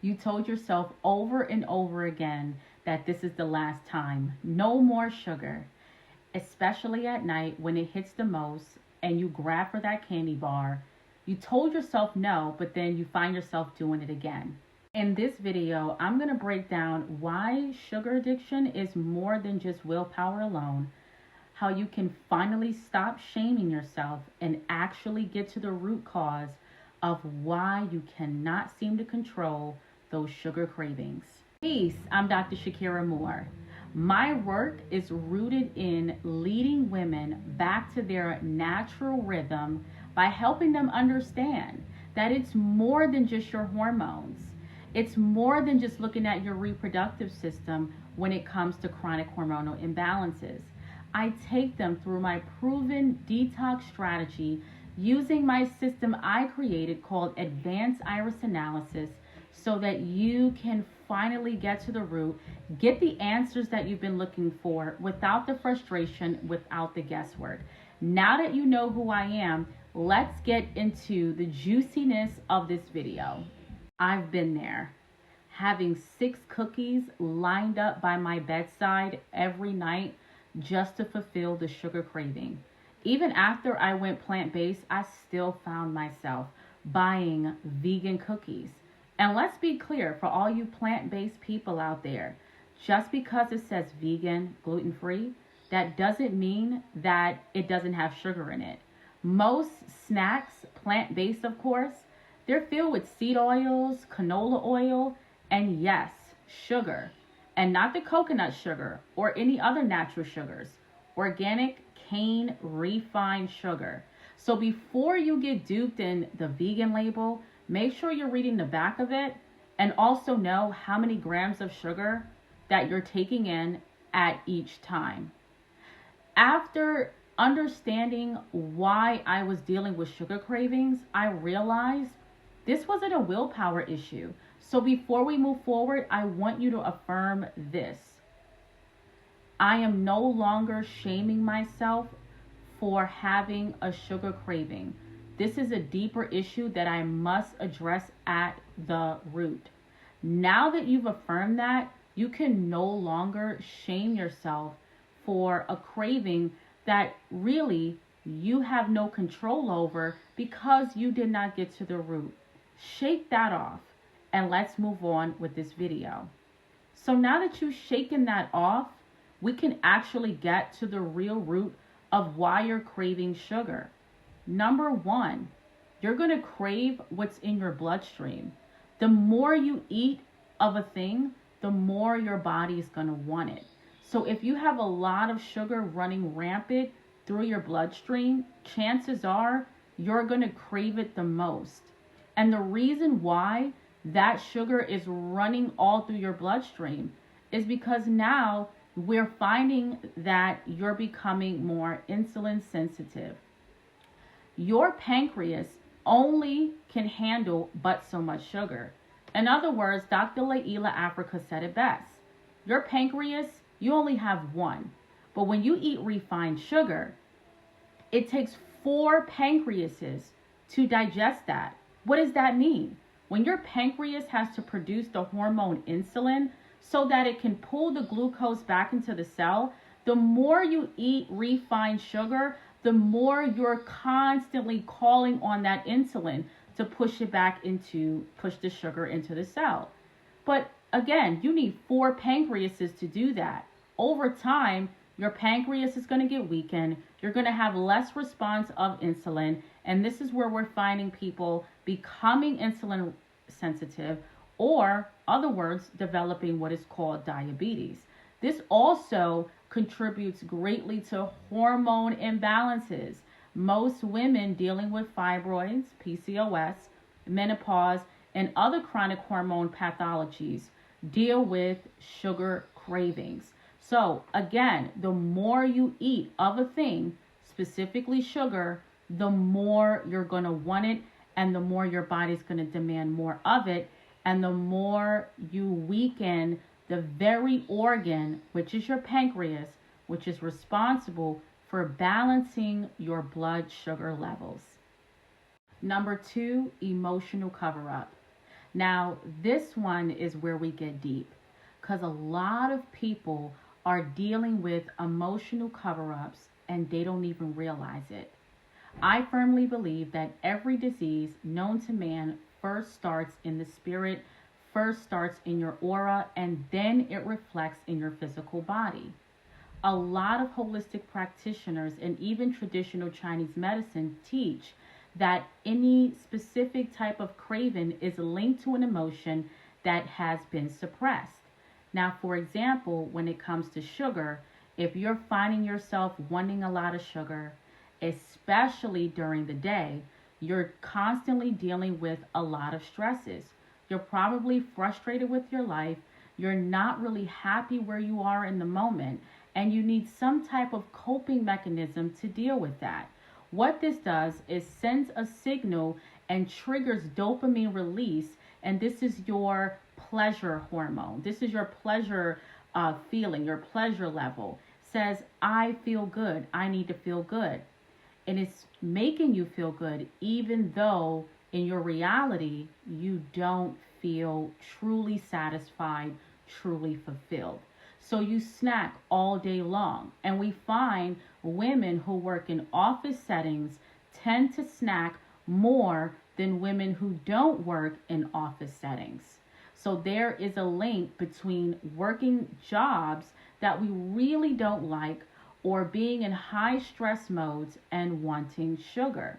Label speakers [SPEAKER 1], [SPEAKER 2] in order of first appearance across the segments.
[SPEAKER 1] You told yourself over and over again that this is the last time. No more sugar, especially at night when it hits the most and you grab for that candy bar. You told yourself no, but then you find yourself doing it again. In this video, I'm going to break down why sugar addiction is more than just willpower alone, how you can finally stop shaming yourself and actually get to the root cause of why you cannot seem to control those sugar cravings. Peace, I'm Dr. Shakira Moore. My work is rooted in leading women back to their natural rhythm by helping them understand that it's more than just your hormones. It's more than just looking at your reproductive system when it comes to chronic hormonal imbalances. I take them through my proven detox strategy using my system I created called Advanced Iris Analysis so that you can finally get to the root, get the answers that you've been looking for without the frustration, without the guesswork. Now that you know who I am, let's get into the juiciness of this video. I've been there, having 6 cookies lined up by my bedside every night just to fulfill the sugar craving. Even after I went plant-based, I still found myself buying vegan cookies. And let's be clear, for all you plant-based people out there, just because it says vegan, gluten-free, that doesn't mean that it doesn't have sugar in it. Most snacks, plant-based of course, they're filled with seed oils, canola oil, and yes, sugar. And not the coconut sugar or any other natural sugars. Organic, cane, refined sugar. So before you get duped in the vegan label, make sure you're reading the back of it and also know how many grams of sugar that you're taking in at each time. After understanding why I was dealing with sugar cravings, I realized this wasn't a willpower issue. So before we move forward, I want you to affirm this. I am no longer shaming myself for having a sugar craving. This is a deeper issue that I must address at the root. Now that you've affirmed that, you can no longer shame yourself for a craving that really you have no control over because you did not get to the root. Shake that off and let's move on with this video. So now that you've shaken that off, we can actually get to the real root of why you're craving sugar. Number 1, you're going to crave what's in your bloodstream. The more you eat of a thing, the more your body is going to want it. So if you have a lot of sugar running rampant through your bloodstream, chances are you're going to crave it the most. And the reason why that sugar is running all through your bloodstream is because now we're finding that you're becoming more insulin sensitive. Your pancreas only can handle but so much sugar. In other words, Dr. Laila Africa said it best. Your pancreas, you only have one. But when you eat refined sugar, it takes 4 pancreases to digest that. What does that mean? When your pancreas has to produce the hormone insulin so that it can pull the glucose back into the cell, the more you eat refined sugar, the more you're constantly calling on that insulin to push the sugar into the cell. But again, you need 4 pancreases to do that. Over time, your pancreas is going to get weakened. You're going to have less response of insulin. And this is where we're finding people becoming insulin sensitive, or other words, developing what is called diabetes. This also contributes greatly to hormone imbalances. Most women dealing with fibroids, PCOS, menopause, and other chronic hormone pathologies deal with sugar cravings. So again, the more you eat of a thing, specifically sugar, the more you're going to want it, and the more your body's going to demand more of it, and the more you weaken the very organ, which is your pancreas, which is responsible for balancing your blood sugar levels. Number 2, emotional cover-up. Now, this one is where we get deep because a lot of people are dealing with emotional cover ups and they don't even realize it. I firmly believe that every disease known to man first starts in the spirit, first starts in your aura, and then it reflects in your physical body. A lot of holistic practitioners and even traditional Chinese medicine teach that any specific type of craving is linked to an emotion that has been suppressed. Now, for example, when it comes to sugar, if you're finding yourself wanting a lot of sugar, especially during the day, you're constantly dealing with a lot of stresses. You're probably frustrated with your life. You're not really happy where you are in the moment, and you need some type of coping mechanism to deal with that. What this does is sends a signal and triggers dopamine release, and this is your pleasure hormone. This is your pleasure feeling, your pleasure level. Says, I feel good. I need to feel good. And it's making you feel good, even though in your reality, you don't feel truly satisfied, truly fulfilled. So you snack all day long. And we find women who work in office settings tend to snack more than women who don't work in office settings. So there is a link between working jobs that we really don't like or being in high stress modes and wanting sugar.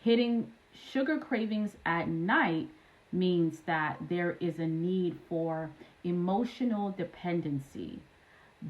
[SPEAKER 1] Hitting sugar cravings at night means that there is a need for emotional dependency.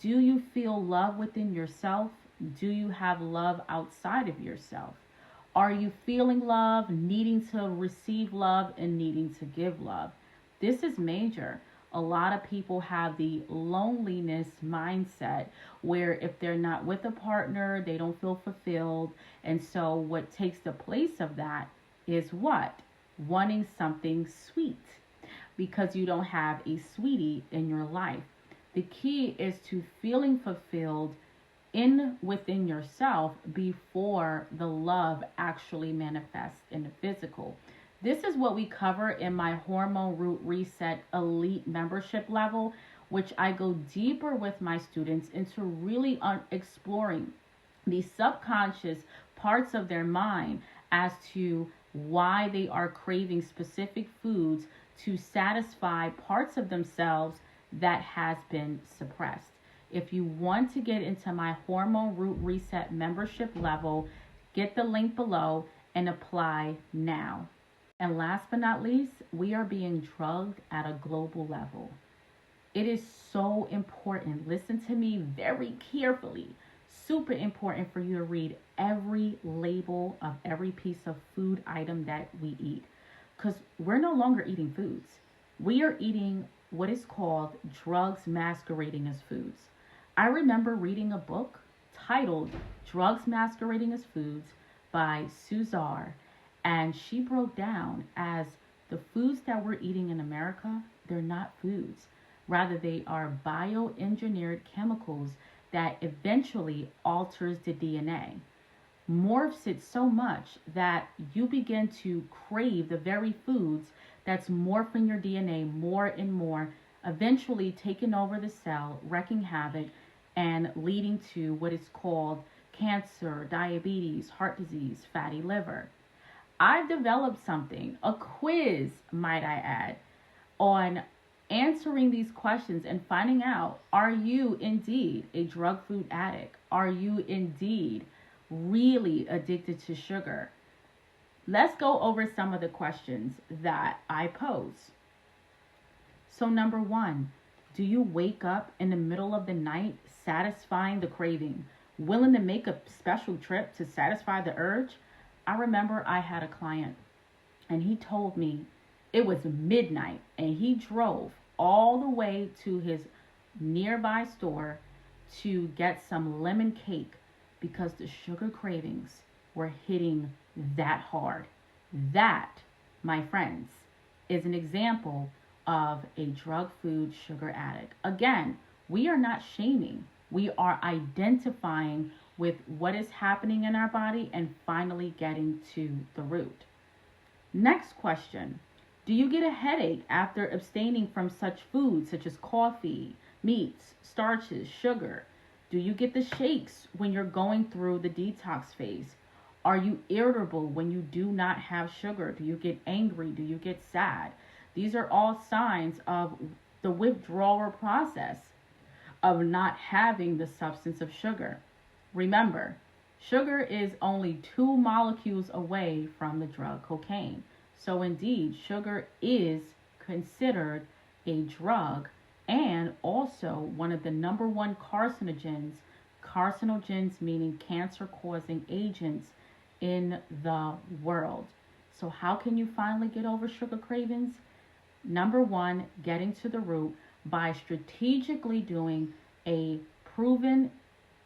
[SPEAKER 1] Do you feel love within yourself? Do you have love outside of yourself? Are you feeling love, needing to receive love, and needing to give love? This is major. A lot of people have the loneliness mindset where if they're not with a partner, they don't feel fulfilled. And so what takes the place of that is what? Wanting something sweet because you don't have a sweetie in your life. The key is to feeling fulfilled within yourself before the love actually manifests in the physical. This is what we cover in my Hormone Root Reset Elite membership level, which I go deeper with my students into really exploring the subconscious parts of their mind as to why they are craving specific foods to satisfy parts of themselves that has been suppressed. If you want to get into my Hormone Root Reset membership level, get the link below and apply now. And last but not least, we are being drugged at a global level. It is so important. Listen to me very carefully. Super important for you to read every label of every piece of food item that we eat. Because we're no longer eating foods. We are eating what is called drugs masquerading as foods. I remember reading a book titled Drugs Masquerading as Foods by Suzar. And she broke down as the foods that we're eating in America, they're not foods. Rather, they are bioengineered chemicals that eventually alters the DNA, morphs it so much that you begin to crave the very foods that's morphing your DNA more and more, eventually taking over the cell, wreaking havoc, and leading to what is called cancer, diabetes, heart disease, fatty liver. I've developed something, a quiz, might I add, on answering these questions and finding out, are you indeed a drug food addict? Are you indeed really addicted to sugar? Let's go over some of the questions that I pose. So number 1, do you wake up in the middle of the night satisfying the craving, willing to make a special trip to satisfy the urge? I remember I had a client and he told me it was midnight and he drove all the way to his nearby store to get some lemon cake because the sugar cravings were hitting that hard. That, my friends, is an example of a drug food sugar addict. Again, we are not shaming. We are identifying with what is happening in our body and finally getting to the root. Next question. Do you get a headache after abstaining from such foods such as coffee, meats, starches, sugar? Do you get the shakes when you're going through the detox phase? Are you irritable when you do not have sugar? Do you get angry? Do you get sad? These are all signs of the withdrawal process of not having the substance of sugar. Remember, sugar is only 2 molecules away from the drug cocaine. So indeed, sugar is considered a drug and also one of the number one carcinogens meaning cancer causing agents in the world. So how can you finally get over sugar cravings? Number one, getting to the root by strategically doing a proven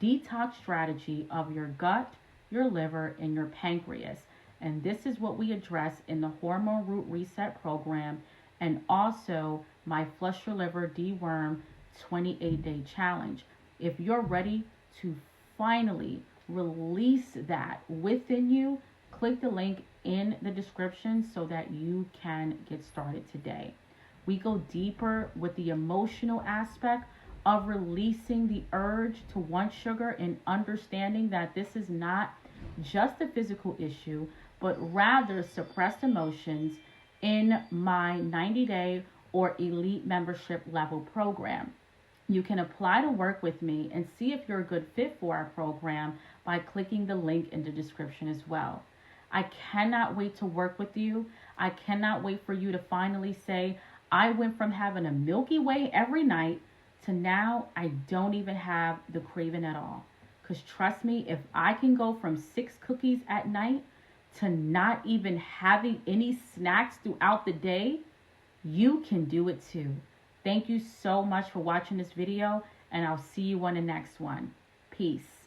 [SPEAKER 1] detox strategy of your gut, your liver, and your pancreas. And this is what we address in the Hormone Root Reset program and also my Flush Your Liver Deworm 28-day challenge. If you're ready to finally release that within you, click the link in the description so that you can get started today. We go deeper with the emotional aspect of releasing the urge to want sugar and understanding that this is not just a physical issue, but rather suppressed emotions in my 90-day or elite membership level program. You can apply to work with me and see if you're a good fit for our program by clicking the link in the description as well. I cannot wait to work with you. I cannot wait for you to finally say, I went from having a Milky Way every night to now I don't even have the craving at all. Because trust me, if I can go from 6 cookies at night to not even having any snacks throughout the day, you can do it too. Thank you so much for watching this video, and I'll see you on the next one. Peace.